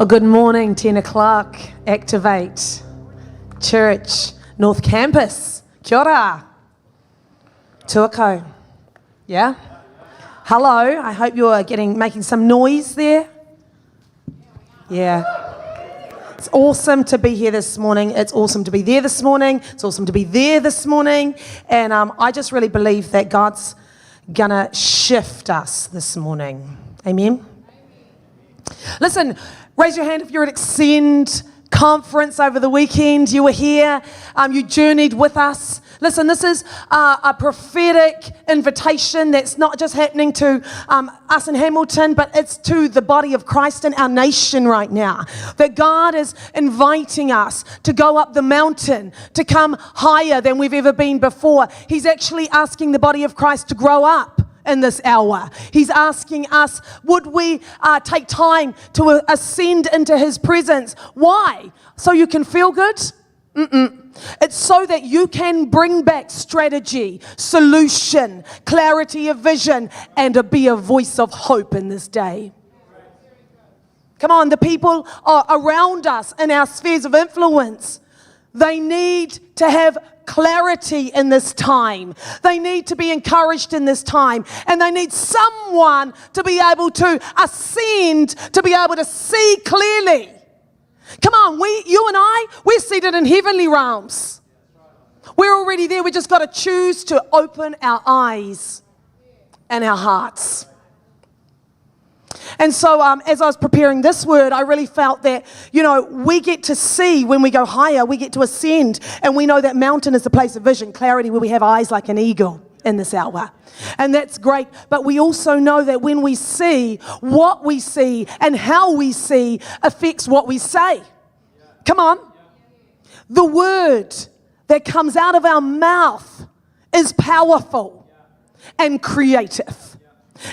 Well, good morning, 10 o'clock, Activate Church, North Campus. Kia ora. Tuako. Yeah? Hello, I hope you're making some noise there. Yeah. It's awesome to be here this morning. It's awesome to be there this morning. It's awesome to be there this morning. And I just really believe that God's gonna shift us this morning. Amen? Listen, raise your hand if you're at Extend conference over the weekend. You were here. You journeyed with us. Listen, this is a prophetic invitation that's not just happening to us in Hamilton, but it's to the body of Christ in our nation right now. That God is inviting us to go up the mountain, to come higher than we've ever been before. He's actually asking the body of Christ to grow up in this hour. He's asking us, would we take time to ascend into His presence? Why? So you can feel good? It's so that you can bring back strategy, solution, clarity of vision, and to be a voice of hope in this day. Come on, the people around us in our spheres of influence, they need to have clarity in this time. They need to be encouraged in this time. And they need someone to be able to ascend, to be able to see clearly. Come on, you and I, we're seated in heavenly realms. We're already there. We just got to choose to open our eyes and our hearts. And so as I was preparing this word, I really felt that, we get to see when we go higher, we get to ascend. And we know that mountain is the place of vision, clarity, where we have eyes like an eagle in this hour. And that's great. But we also know that when we see, what we see and how we see affects what we say. Come on. The word that comes out of our mouth is powerful and creative.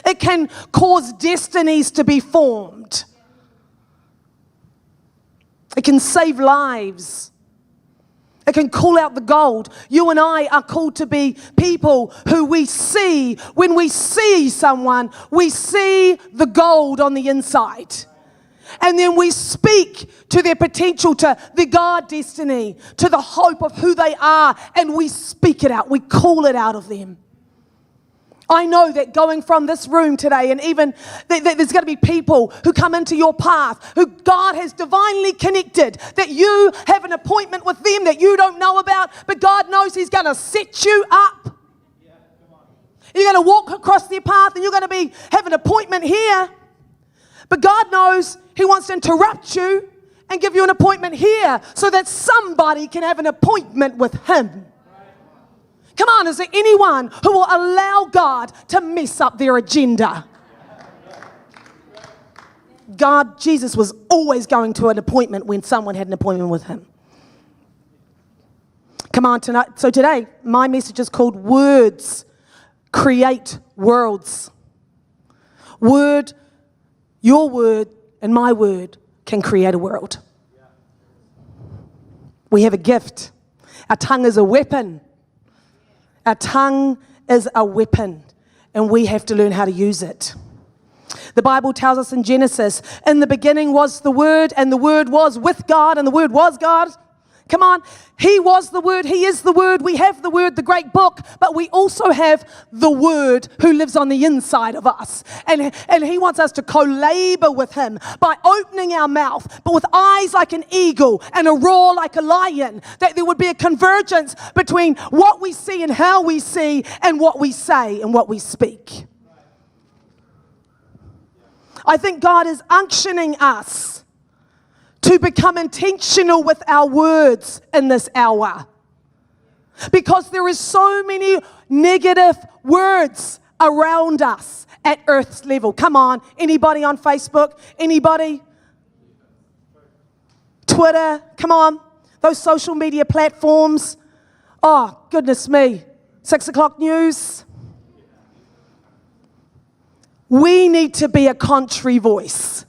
It can cause destinies to be formed. It can save lives. It can call out the gold. You and I are called to be people who we see. When we see someone, we see the gold on the inside. And then we speak to their potential, to their God destiny, to the hope of who they are, and we speak it out. We call it out of them. I know that going from this room today, and even there's going to be people who come into your path, who God has divinely connected, that you have an appointment with them that you don't know about, but God knows He's going to set you up. You're going to walk across their path and you're going to have an appointment here, but God knows He wants to interrupt you and give you an appointment here so that somebody can have an appointment with Him. Come on, is there anyone who will allow God to mess up their agenda? Jesus was always going to an appointment when someone had an appointment with Him. Come on, tonight. So today, my message is called Words Create Worlds. Your word and my word can create a world. We have a gift. Our tongue is a weapon. Our tongue is a weapon, and we have to learn how to use it. The Bible tells us in Genesis, in the beginning was the Word, and the Word was with God, and the Word was God. Come on, He was the Word, He is the Word, we have the Word, the great book, but we also have the Word who lives on the inside of us. And He wants us to co-labor with Him by opening our mouth, but with eyes like an eagle and a roar like a lion, that there would be a convergence between what we see and how we see and what we say and what we speak. I think God is unctioning us to become intentional with our words in this hour. Because there is so many negative words around us at Earth's level. Come on, anybody on Facebook? Anybody? Twitter? Come on, those social media platforms. Oh, goodness me. 6 o'clock news. We need to be a contrary voice.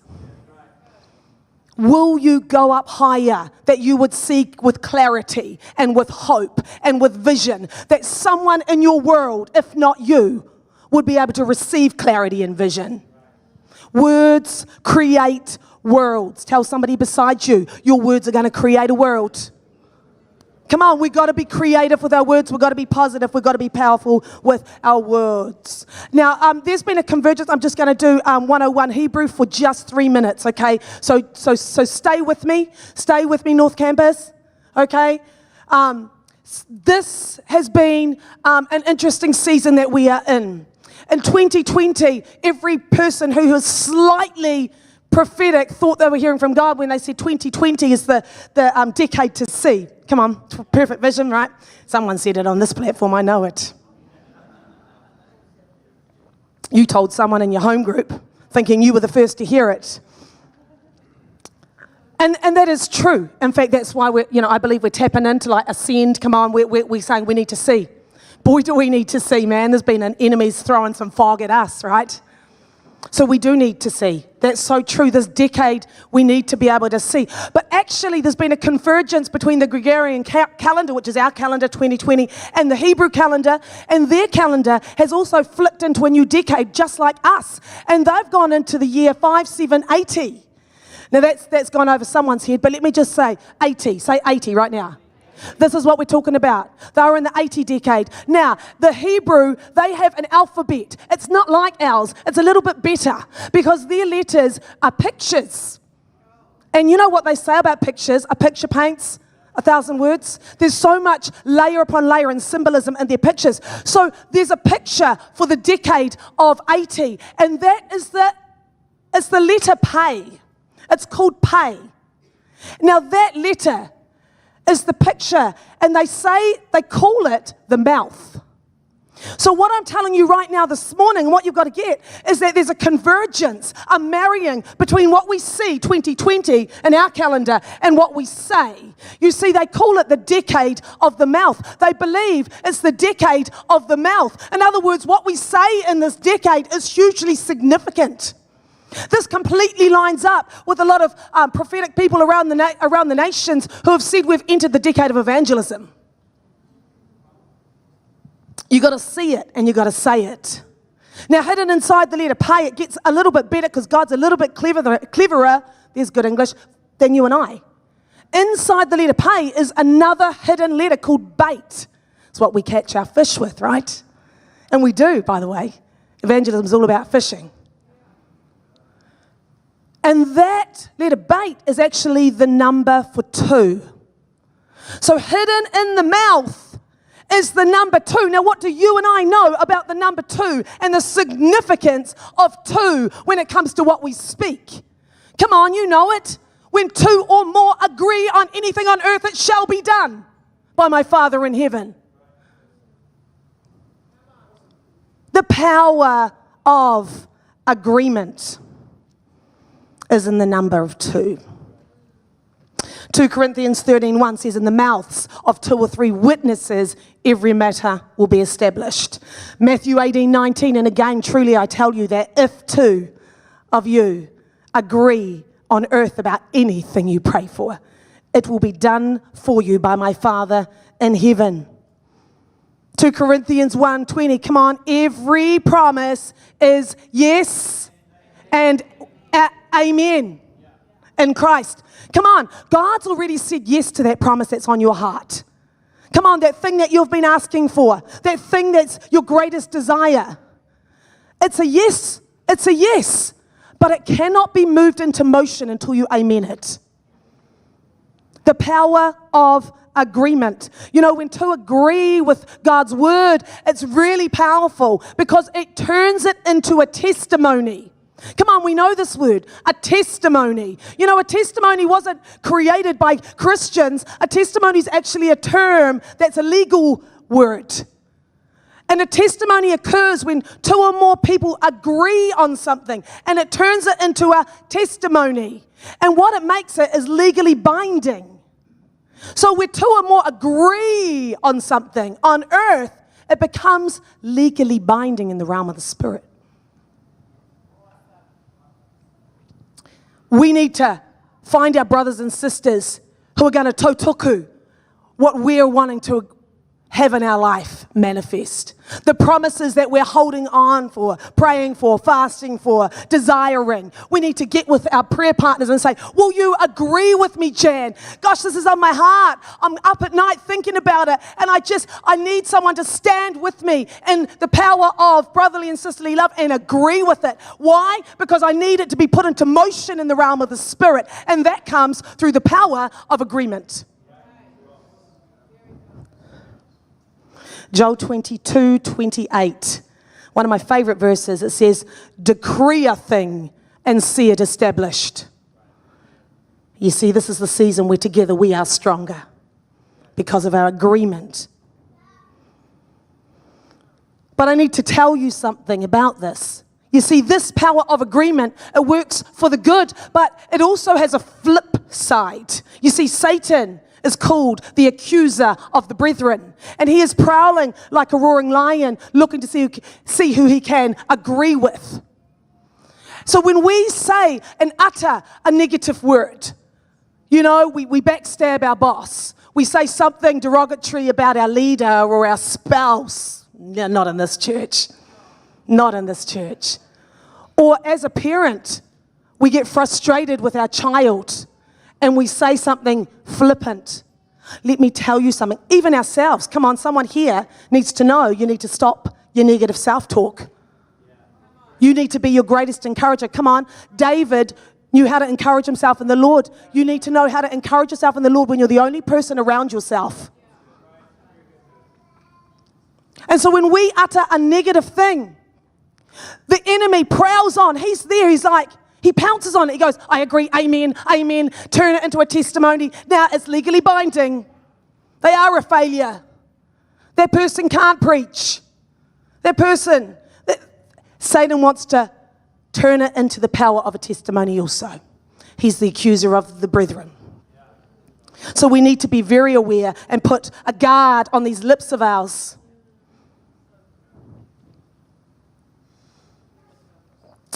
Will you go up higher, that you would seek with clarity and with hope and with vision, that someone in your world, if not you, would be able to receive clarity and vision? Words create worlds. Tell somebody beside you, your words are going to create a world. Come on, we've got to be creative with our words. We've got to be positive. We've got to be powerful with our words. Now, there's been a convergence. I'm just going to do 101 Hebrew for just 3 minutes, okay? So stay with me. Stay with me, North Campus, okay? This has been an interesting season that we are in. In 2020, every person who was slightly prophetic thought they were hearing from God when they said 2020 is the decade to see. Come on, perfect vision, right? Someone said it on this platform, I know it. You told someone in your home group, thinking you were the first to hear it. And that is true. In fact, that's why I believe we're tapping into like ascend. Come on, we're saying we need to see. Boy, do we need to see, man. There's been an enemy's throwing some fog at us, right? So we do need to see. That's so true. This decade, we need to be able to see. But actually, there's been a convergence between the Gregorian calendar, which is our calendar, 2020, and the Hebrew calendar. And their calendar has also flipped into a new decade, just like us. And they've gone into the year 5780. Now, that's gone over someone's head, but let me just say 80. Say 80 right now. This is what we're talking about. They are in the 80 decade. Now, the Hebrew, they have an alphabet. It's not like ours. It's a little bit better because their letters are pictures. And you know what they say about pictures? A picture paints 1,000 words. There's so much layer upon layer and symbolism in their pictures. So there's a picture for the decade of 80, and that is it's the letter pay. It's called pay. Now, that letter is the picture, and they call it the mouth. So what I'm telling you right now this morning, what you've got to get, is that there's a convergence, a marrying between what we see, 2020, in our calendar, and what we say. You see, they call it the decade of the mouth. They believe it's the decade of the mouth. In other words, what we say in this decade is hugely significant. This completely lines up with a lot of prophetic people around the nations who have said we've entered the decade of evangelism. You got to see it and you got to say it. Now, hidden inside the letter pay, it gets a little bit better because God's a little bit cleverer, there's good English, than you and I. Inside the letter pay is another hidden letter called bait. It's what we catch our fish with, right? And we do, by the way. Evangelism is all about fishing. And that letter bait is actually the number for 2. So hidden in the mouth is the number 2. Now, what do you and I know about the number 2 and the significance of 2 when it comes to what we speak? Come on, you know it. When 2 or more agree on anything on earth, it shall be done by my Father in heaven. The power of agreement is in the number of 2. 2 Corinthians 13:1 says, in the mouths of 2 or 3 witnesses, every matter will be established. Matthew 18:19, and again, truly I tell you that if 2 of you agree on earth about anything you pray for, it will be done for you by my Father in heaven. 2 Corinthians 1:20, come on, every promise is yes and amen in Christ. Come on, God's already said yes to that promise that's on your heart. Come on, that thing that you've been asking for, that thing that's your greatest desire. It's a yes, but it cannot be moved into motion until you amen it. The power of agreement. You know, when 2 agree with God's word, it's really powerful because it turns it into a testimony. Come on, we know this word, a testimony. You know, a testimony wasn't created by Christians. A testimony is actually a term that's a legal word. And a testimony occurs when 2 or more people agree on something, and it turns it into a testimony. And what it makes it is legally binding. So where 2 or more agree on something on earth, it becomes legally binding in the realm of the spirit. We need to find our brothers and sisters who are going to totoku what we're wanting to have in our life manifest. The promises that we're holding on for, praying for, fasting for, desiring. We need to get with our prayer partners and say, will you agree with me, Jan? Gosh, this is on my heart. I'm up at night thinking about it, and I need someone to stand with me in the power of brotherly and sisterly love and agree with it. Why? Because I need it to be put into motion in the realm of the Spirit, and that comes through the power of agreement. Joel 22:28, one of my favorite verses, it says, decree a thing and see it established. You see, this is the season where together we are stronger because of our agreement. But I need to tell you something about this. You see, this power of agreement, it works for the good, but it also has a flip side. You see, Satan is called the accuser of the brethren, and he is prowling like a roaring lion, looking to see who he can agree with. So when we say and utter a negative word, you know, we backstab our boss, we say something derogatory about our leader or our spouse. No, not in this church. Not in this church. Or as a parent, we get frustrated with our child and we say something flippant. Let me tell you something. Even ourselves, come on, someone here needs to know you need to stop your negative self-talk. You need to be your greatest encourager. Come on, David knew how to encourage himself in the Lord. You need to know how to encourage yourself in the Lord when you're the only person around yourself. And so when we utter a negative thing, the enemy prowls on. He's there. He's like, he pounces on it. He goes, I agree, amen, amen. Turn it into a testimony. Now it's legally binding. They are a failure. That person can't preach. Satan wants to turn it into the power of a testimony also. He's the accuser of the brethren. So we need to be very aware and put a guard on these lips of ours.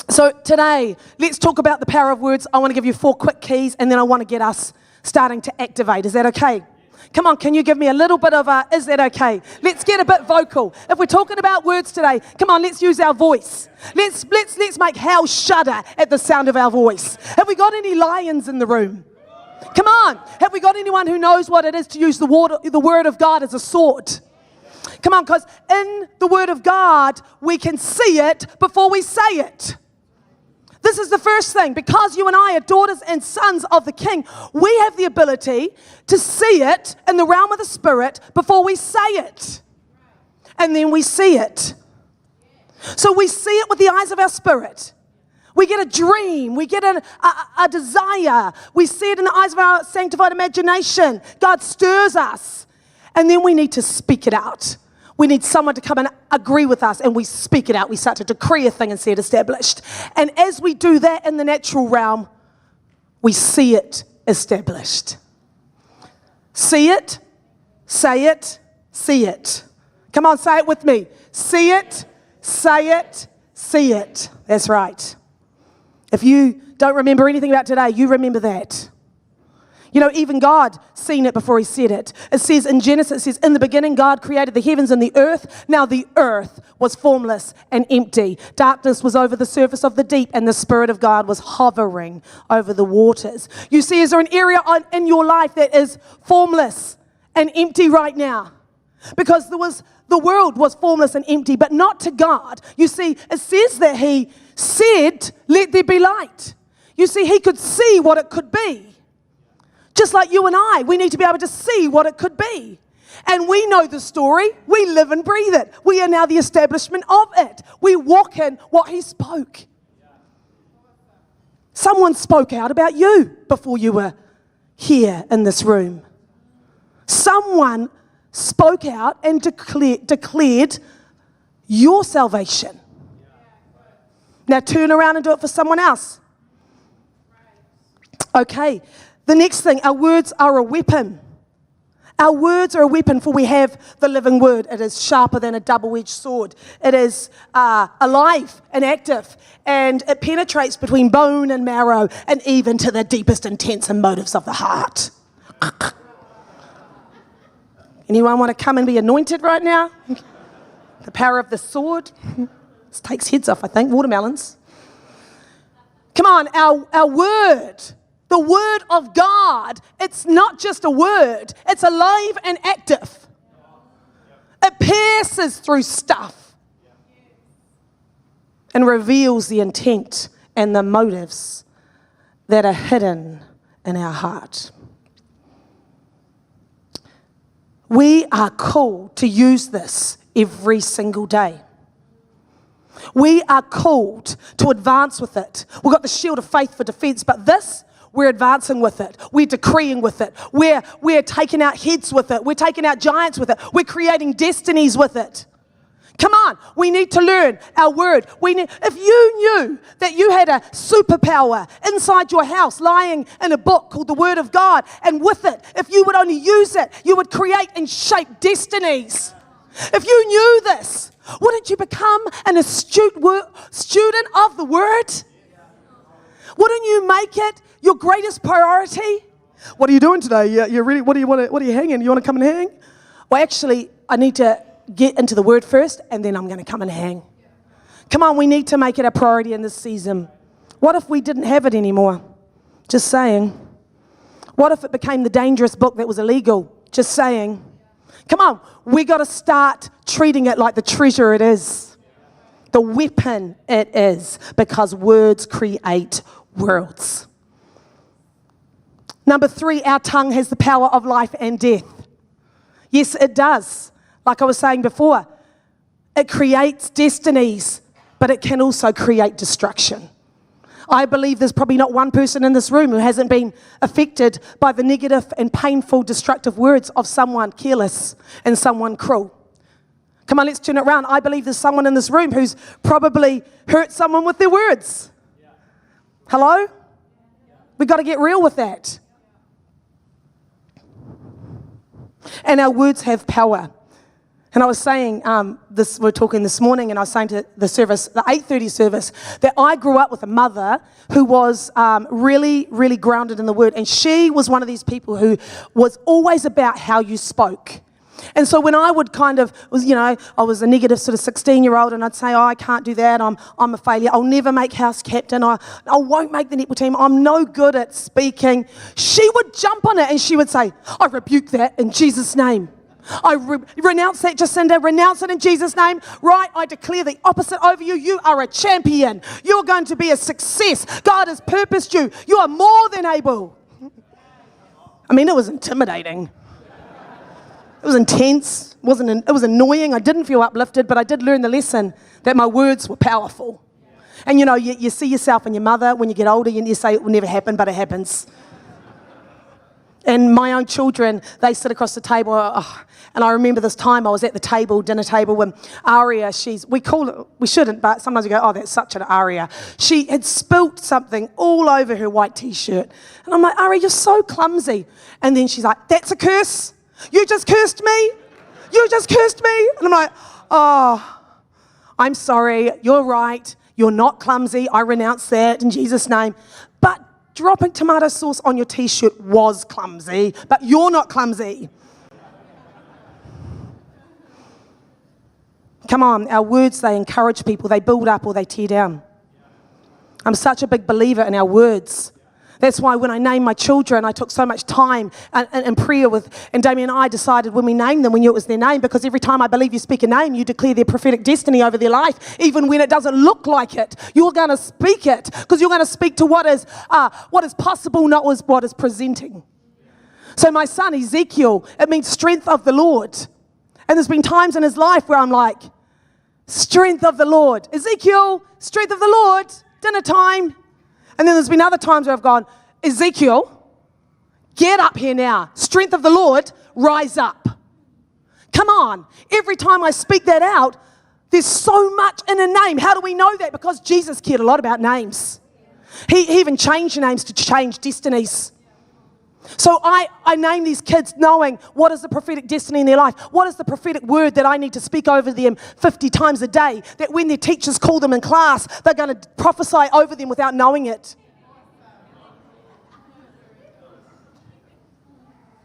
So today, let's talk about the power of words. I want to give you 4 quick keys, and then I want to get us starting to activate. Is that okay? Come on, can you give me a little bit of a, is that okay? Let's get a bit vocal. If we're talking about words today, come on, let's use our voice. Let's make hell shudder at the sound of our voice. Have we got any lions in the room? Come on, have we got anyone who knows what it is to use the word of God as a sword? Come on, because in the word of God, we can see it before we say it. This is the first thing. Because you and I are daughters and sons of the King, we have the ability to see it in the realm of the Spirit before we say it. And then we see it. So we see it with the eyes of our spirit. We get a dream. We get a desire. We see it in the eyes of our sanctified imagination. God stirs us. And then we need to speak it out. We need someone to come and agree with us, and we speak it out. We start to decree a thing and see it established. And as we do that in the natural realm, we see it established. See it, say it, see it. Come on, say it with me. See it, say it, see it. That's right. If you don't remember anything about today, you remember that. You know, even God seen it before he said it. It says in Genesis, it says, in the beginning, God created the heavens and the earth. Now the earth was formless and empty. Darkness was over the surface of the deep, and the Spirit of God was hovering over the waters. You see, is there an area in your life that is formless and empty right now? Because the world was formless and empty, but not to God. You see, it says that he said, let there be light. You see, he could see what it could be. Just like you and I, we need to be able to see what it could be. And we know the story. We live and breathe it. We are now the establishment of it. We walk in what he spoke. Someone spoke out about you before you were here in this room. Someone spoke out and declared your salvation. Now turn around and do it for someone else. Okay. The next thing, our words are a weapon. Our words are a weapon, for we have the living word. It is sharper than a double-edged sword. It is alive and active, and it penetrates between bone and marrow, and even to the deepest intents and motives of the heart. Anyone want to come and be anointed right now? The power of the sword. This takes heads off, I think. Watermelons. Come on, our word, the word of God, it's not just a word. It's alive and active. It pierces through stuff and reveals the intent and the motives that are hidden in our heart. We are called to use this every single day. We are called to advance with it. We've got the shield of faith for defense, but this, we're advancing with it. We're decreeing with it. We're taking out heads with it. We're taking out giants with it. We're creating destinies with it. Come on, we need to learn our word. If you knew that you had a superpower inside your house lying in a book called the Word of God, and with it, if you would only use it, you would create and shape destinies. If you knew this, wouldn't you become an astute student of the Word? Wouldn't you make it your greatest priority? What are you doing today? You really? What are you hanging? You want to come and hang? Well, actually, I need to get into the Word first, and then I'm going to come and hang. Come on, we need to make it a priority in this season. What if we didn't have it anymore? Just saying. What if it became the dangerous book that was illegal? Just saying. Come on, we got to start treating it like the treasure it is, the weapon it is, because words create worlds. Number 3, our tongue has the power of life and death. Yes, it does. Like I was saying before, it creates destinies, but it can also create destruction. I believe there's probably not one person in this room who hasn't been affected by the negative and painful, destructive words of someone careless and someone cruel. Come on, let's turn it around. I believe there's someone in this room who's probably hurt someone with their words. Hello? We've got to get real with that. And our words have power. And I was saying, we're talking this morning, and I was saying to the service, the 8:30 service, that I grew up with a mother who was really, really grounded in the Word. And she was one of these people who was always about how you spoke. And so when I would I was a negative sort of 16-year-old, and I'd say, I can't do that, I'm a failure, I'll never make house captain, I won't make the netball team, I'm no good at speaking. She would jump on it and she would say, I rebuke that in Jesus' name. I renounce that, Jacinda, renounce it in Jesus' name. Right, I declare the opposite over you. You are a champion. You're going to be a success. God has purposed you. You are more than able. I mean, it was intimidating. It was intense. It was annoying. I didn't feel uplifted, but I did learn the lesson that my words were powerful. And you see yourself and your mother when you get older, and you say it will never happen, but it happens. And my own children, they sit across the table, and I remember this time I was at the dinner table, when Aria, we shouldn't, but sometimes we go, oh, that's such an Aria. She had spilt something all over her white t-shirt. And I'm like, Aria, you're so clumsy. And then she's like, that's a curse? You just cursed me? You just cursed me? And I'm like, oh, I'm sorry, you're right. You're not clumsy. I renounce that in Jesus' name. But dropping tomato sauce on your t-shirt was clumsy, but you're not clumsy. Come on, our words, they encourage people, they build up or they tear down. I'm such a big believer in our words. That's why when I named my children, I took so much time and prayer and Damien and I decided when we named them, we knew it was their name, because every time I believe you speak a name, you declare their prophetic destiny over their life, even when it doesn't look like it. You're going to speak it, because you're going to speak to what is possible, not what is presenting. So my son, Ezekiel, it means strength of the Lord. And there's been times in his life where I'm like, strength of the Lord. Ezekiel, strength of the Lord, dinner time. And then there's been other times where I've gone, Ezekiel, get up here now. Strength of the Lord, rise up. Come on. Every time I speak that out, there's so much in a name. How do we know that? Because Jesus cared a lot about names. He even changed names to change destinies. So I name these kids knowing what is the prophetic destiny in their life. What is the prophetic word that I need to speak over them 50 times a day, that when their teachers call them in class, they're going to prophesy over them without knowing it.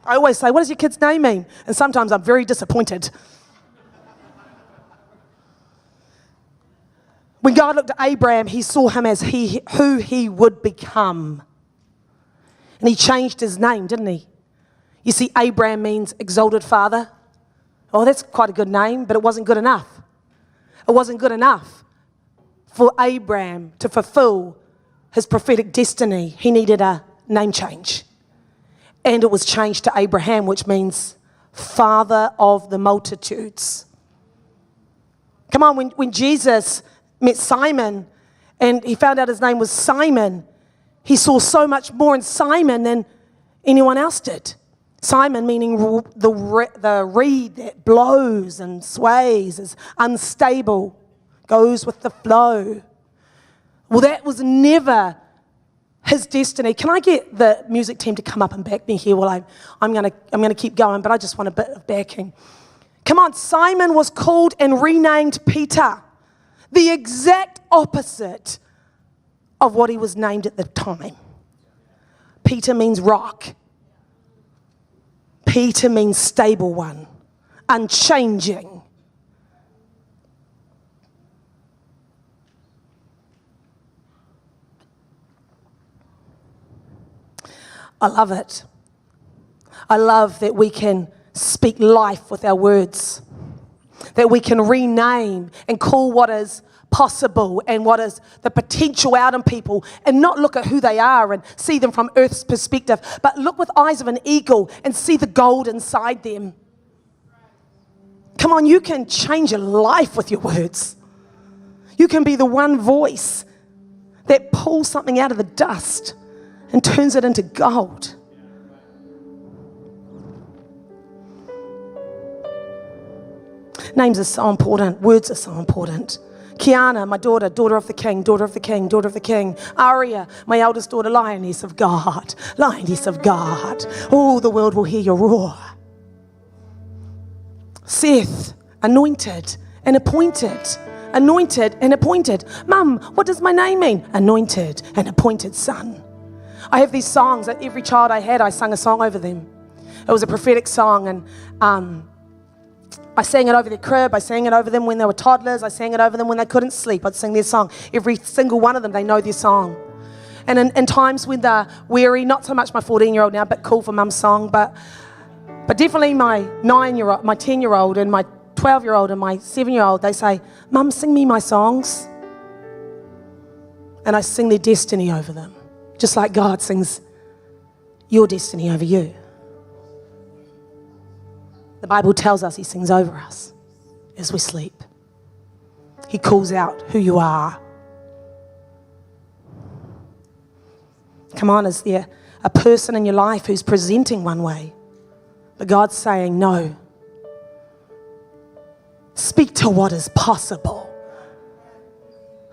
I always say, what does your kid's name mean? And sometimes I'm very disappointed. When God looked at Abraham, he saw him as who he would become. And he changed his name, didn't he? You see, Abraham means exalted father. Oh, that's quite a good name, but it wasn't good enough. It wasn't good enough for Abraham to fulfill his prophetic destiny. He needed a name change. And it was changed to Abraham, which means father of the multitudes. Come on, when Jesus met Simon and he found out his name was Simon, he saw so much more in Simon than anyone else did. Simon meaning the reed that blows and sways, is unstable, goes with the flow. Well, that was never his destiny. Can I get the music team to come up and back me here while I'm gonna keep going, but I just want a bit of backing. Come on, Simon was called and renamed Peter, the exact opposite of what he was named at the time. Peter means rock. Peter means stable one, unchanging. I love it. I love that we can speak life with our words, that we can rename and call what is possible and what is the potential out in people, and not look at who they are and see them from earth's perspective, but look with eyes of an eagle and see the gold inside them. Come on, you can change your life with your words. You can be the one voice that pulls something out of the dust and turns it into gold. Names are so important. Words are so important. Kiana, my daughter, daughter of the king, daughter of the king, daughter of the king. Aria, my eldest daughter, lioness of God, lioness of God. Oh, the world will hear your roar. Seth, anointed and appointed. Anointed and appointed. Mum, what does my name mean? Anointed and appointed son. I have these songs that every child I had, I sung a song over them. It was a prophetic song, and I sang it over their crib. I sang it over them when they were toddlers. I sang it over them when they couldn't sleep. I'd sing their song. Every single one of them, they know their song. And in times when they're weary, not so much my 14-year-old now, but cool for mum's song, but definitely my 9-year-old, my 10-year-old, and my 12-year-old, and my 7-year-old, they say, Mum, sing me my songs. And I sing their destiny over them, just like God sings your destiny over you. The Bible tells us he sings over us as we sleep. He calls out who you are. Come on, is there a person in your life who's presenting one way, but God's saying no? Speak to what is possible.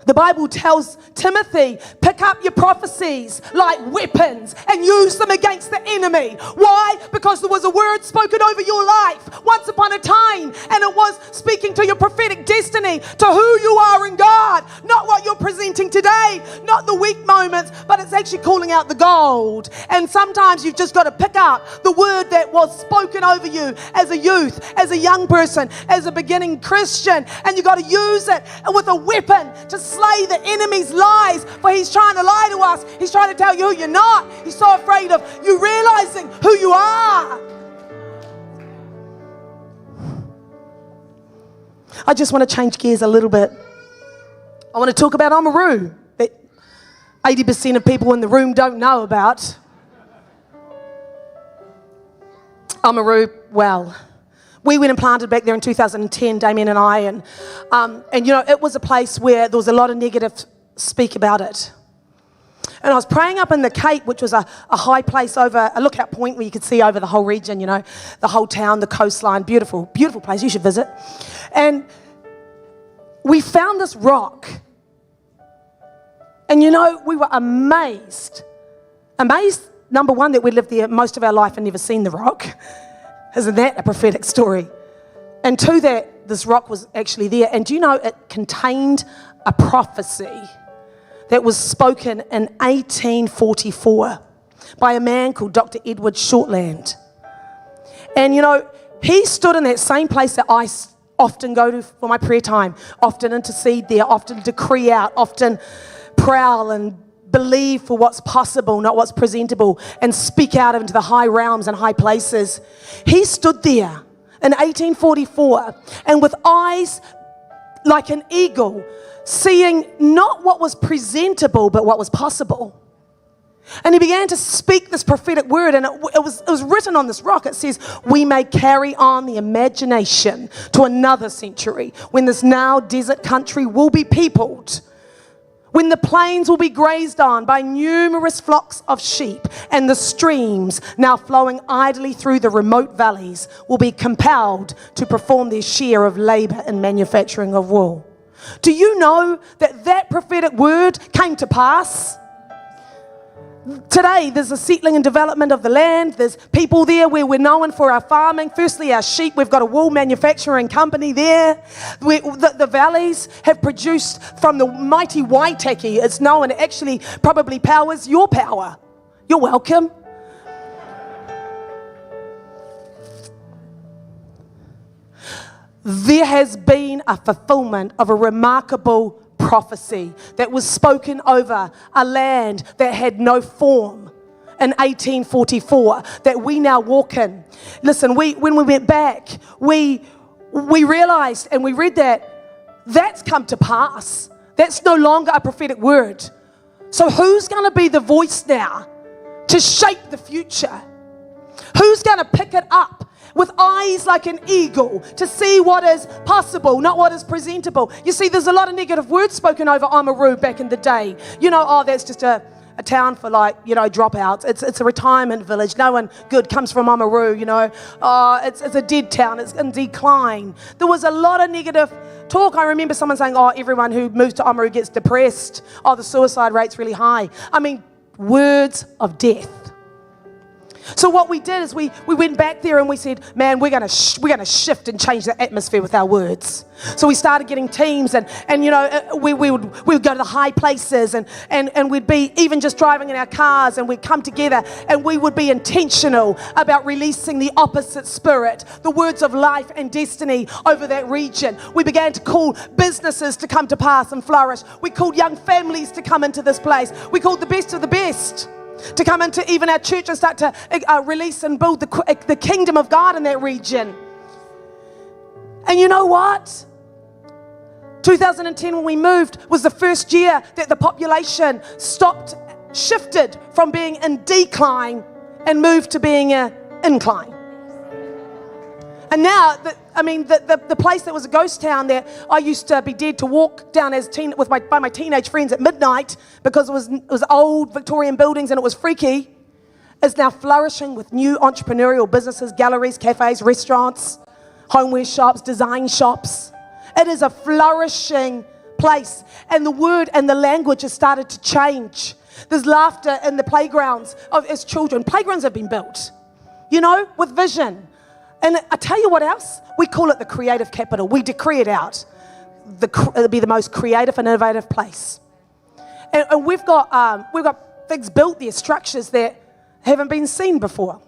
The Bible tells Timothy, pick up your prophecies like weapons and use them against the enemy. Why? Because there was a word spoken over your life once upon a time, and it was speaking to your prophetic destiny, to who you are in God. Not what you're presenting today, not the weak moments, but it's actually calling out the gold. And sometimes you've just got to pick up the word that was spoken over you as a youth, as a young person, as a beginning Christian, and you've got to use it with a weapon to slay the enemy's lies, for he's trying to lie to us. He's trying to tell you who you're not. He's so afraid of you realizing who you are. I just want to change gears a little bit. I want to talk about Oamaru, that 80% of people in the room don't know about. Oamaru, well, we went and planted back there in 2010, Damien and I, and you know, it was a place where there was a lot of negative speak about it. And I was praying up in the Cape, which was a high place over a lookout point where you could see over the whole region, you know, the whole town, the coastline, beautiful, beautiful place, you should visit. And we found this rock. And you know, we were amazed. Amazed, number one, that we lived there most of our life and never seen the rock. Isn't that a prophetic story? And two, that this rock was actually there. And do you know, it contained a prophecy that was spoken in 1844 by a man called Dr. Edward Shortland. And he stood in that same place that I often go to for my prayer time, often intercede there, often decree out, often prowl and believe for what's possible, not what's presentable, and speak out into the high realms and high places. He stood there in 1844, and with eyes like an eagle, seeing not what was presentable, but what was possible. And he began to speak this prophetic word, and it was written on this rock. It says, we may carry on the imagination to another century, when this now desert country will be peopled, when the plains will be grazed on by numerous flocks of sheep, and the streams now flowing idly through the remote valleys will be compelled to perform their share of labor in manufacturing of wool. Do you know that prophetic word came to pass? Today, there's a settling and development of the land. There's people there where we're known for our farming. Firstly, our sheep. We've got a wool manufacturing company there. The valleys have produced from the mighty Waitaki. It's known, it actually probably powers your power. You're welcome. There has been a fulfillment of a remarkable prophecy that was spoken over a land that had no form in 1844 that we now walk in. Listen, when we went back, we realized and we read that's come to pass. That's no longer a prophetic word. So who's going to be the voice now to shape the future? Who's going to pick it up with eyes like an eagle to see what is possible, not what is presentable? You see, there's a lot of negative words spoken over Oamaru back in the day. That's just a town for dropouts. It's a retirement village. No one good comes from Oamaru, it's a dead town. It's in decline. There was a lot of negative talk. I remember someone saying, everyone who moves to Oamaru gets depressed. The suicide rate's really high. I mean, words of death. So what we did is we went back there and we said, man, we're gonna shift and change the atmosphere with our words. So we started getting teams and we would go to the high places and we'd be even just driving in our cars, and we'd come together and we would be intentional about releasing the opposite spirit, the words of life and destiny over that region. We began to call businesses to come to pass and flourish. We called young families to come into this place. We called the best of the best to come into even our church and start to release and build the kingdom of God in that region. And you know what? 2010, when we moved, was the first year that the population shifted from being in decline and moved to being in incline. And now, the place that was a ghost town that I used to be dead to walk down by my teenage friends at midnight because it was old Victorian buildings and it was freaky, is now flourishing with new entrepreneurial businesses, galleries, cafes, restaurants, homeware shops, design shops. It is a flourishing place, and the word and the language has started to change. There's laughter in the playgrounds as children. Playgrounds have been built, with vision. And I tell you what else? We call it the creative capital. We decree it out. It'll be the most creative and innovative place. And we've got things built there, structures that haven't been seen before.